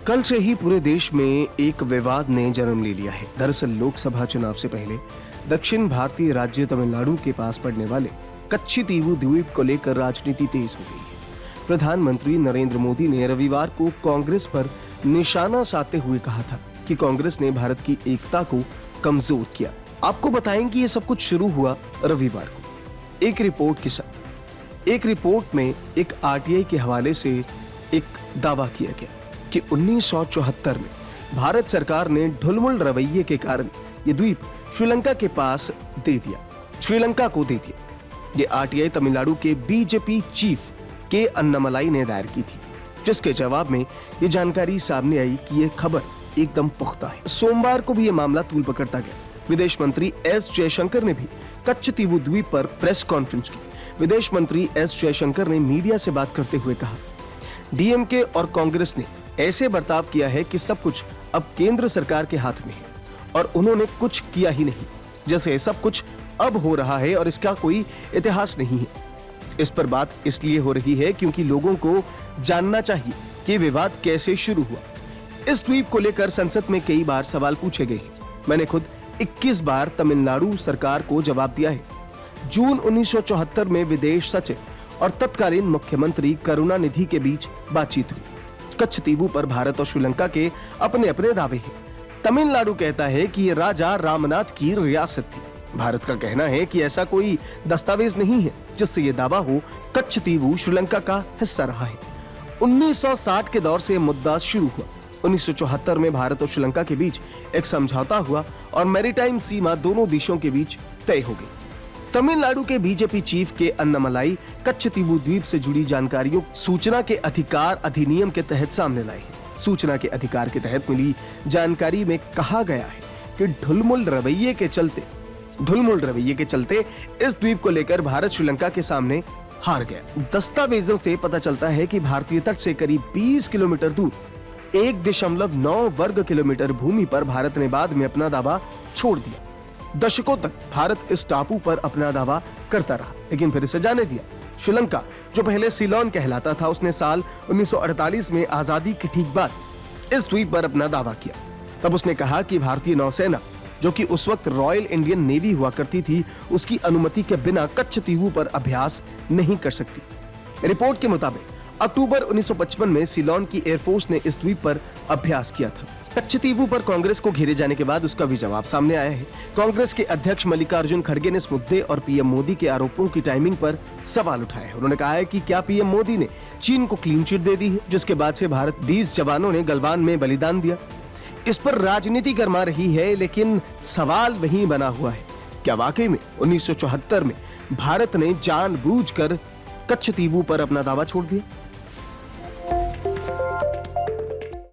कल से ही पूरे देश में एक विवाद ने जन्म ले लिया है। दरअसल लोकसभा चुनाव से पहले दक्षिण भारतीय राज्य तमिलनाडु के पास पड़ने वाले कच्चितीवु द्वीप को लेकर राजनीति तेज हो गई है। प्रधानमंत्री नरेंद्र मोदी ने रविवार को कांग्रेस पर निशाना साधते हुए कहा था कि कांग्रेस ने भारत की एकता को कमजोर किया। आपको बताएं कि ये सब कुछ शुरू हुआ रविवार को एक रिपोर्ट के साथ। एक रिपोर्ट में एक आरटीआई के हवाले से एक दावा किया गया कि 1974 में भारत सरकार ने ढुलमुल रवैये के कारण ये द्वीप श्रीलंका के पास श्रीलंका को दे दिया। ये आरटीआई तमिलनाडु के बीजेपी चीफ के अन्नामलाई ने दायर की थी, जिसके जवाब में ये जानकारी सामने आई कि ये खबर एकदम पुख्ता है। सोमवार को भी ये मामला तूल पकड़ता गया। विदेश मंत्री एस जयशंकर ने भी कच्चितीवु द्वीप पर प्रेस कॉन्फ्रेंस की। विदेश मंत्री एस जयशंकर ने मीडिया से बात करते हुए कहा, डीएमके और कांग्रेस ने ऐसे बर्ताव किया है कि सब कुछ अब केंद्र सरकार के हाथ में है और उन्होंने कुछ किया ही नहीं, जैसे सब कुछ अब हो रहा है और इसका कोई इतिहास नहीं है। इस पर बात इसलिए हो रही है क्योंकि लोगों को जानना चाहिए कि विवाद कैसे शुरू हुआ। इस द्वीप को लेकर संसद में कई बार सवाल पूछे गए हैं। मैंने खुद 21 बार तमिलनाडु सरकार को जवाब दिया है। जून 1974 में विदेश सचिव और तत्कालीन मुख्यमंत्री करुणानिधि के बीच बातचीत हुई। कच्चितीवु पर भारत और श्रीलंका के अपने अपने दावे हैं। तमिलनाडु कहता है कि ये राजा रामनाथ की रियासत थी। भारत का कहना है कि ऐसा कोई दस्तावेज नहीं है जिससे ये दावा हो कच्चितीवु श्रीलंका का हिस्सा रहा है। 1960 के दौर से मुद्दा शुरू हुआ। 1974 में भारत और श्रीलंका के बीच एक समझौता हुआ और मैरीटाइम सीमा दोनों देशों के बीच तय हो गई। तमिलनाडु के बीजेपी चीफ के अन्नामलाई कच्चितीवु द्वीप से जुड़ी जानकारियों सूचना के अधिकार अधिनियम के तहत सामने लाए हैं। सूचना के अधिकार के तहत मिली जानकारी में कहा गया है कि ढुलमुल रवैये के चलते इस द्वीप को लेकर भारत श्रीलंका के सामने हार गया। दस्तावेजों से पता चलता है कि भारतीय तट से करीब 20 किलोमीटर दूर 1.9 वर्ग किलोमीटर भूमि पर भारत ने बाद में अपना दावा छोड़ दिया। दशकों तक भारत इस टापू पर अपना दावा करता रहा, लेकिन फिर इसे जाने दिया। श्रीलंका, जो पहले सीलोन कहलाता था, उसने साल 1948 में आजादी के ठीक बाद इस द्वीप पर अपना दावा किया। तब उसने कहा कि भारतीय नौसेना, जो कि उस वक्त रॉयल इंडियन नेवी हुआ करती थी, उसकी अनुमति के बिना कच्चितीवु पर अभ्यास नहीं कर सकती। रिपोर्ट के मुताबिक अक्टूबर 1955 में सीलोन की एयरफोर्स ने इस द्वीप पर अभ्यास किया था। कच्चितीवु पर कांग्रेस को घेरे जाने के बाद उसका भी जवाब सामने आया है। कांग्रेस के अध्यक्ष मल्लिकार्जुन खड़गे ने इस मुद्दे और पीएम मोदी के आरोपों की टाइमिंग पर सवाल उठाया है। उन्होंने कहा है कि क्या पीएम मोदी ने चीन को क्लीन चिट दे दी है, जिसके बाद से भारत 20 जवानों ने गलवान में बलिदान दिया। इस पर राजनीति गरमा रही है, लेकिन सवाल वहीं बना हुआ है, क्या वाकई में 1974 में भारत ने जानबूझकर कच्चितीवु पर अपना दावा छोड़ दिया?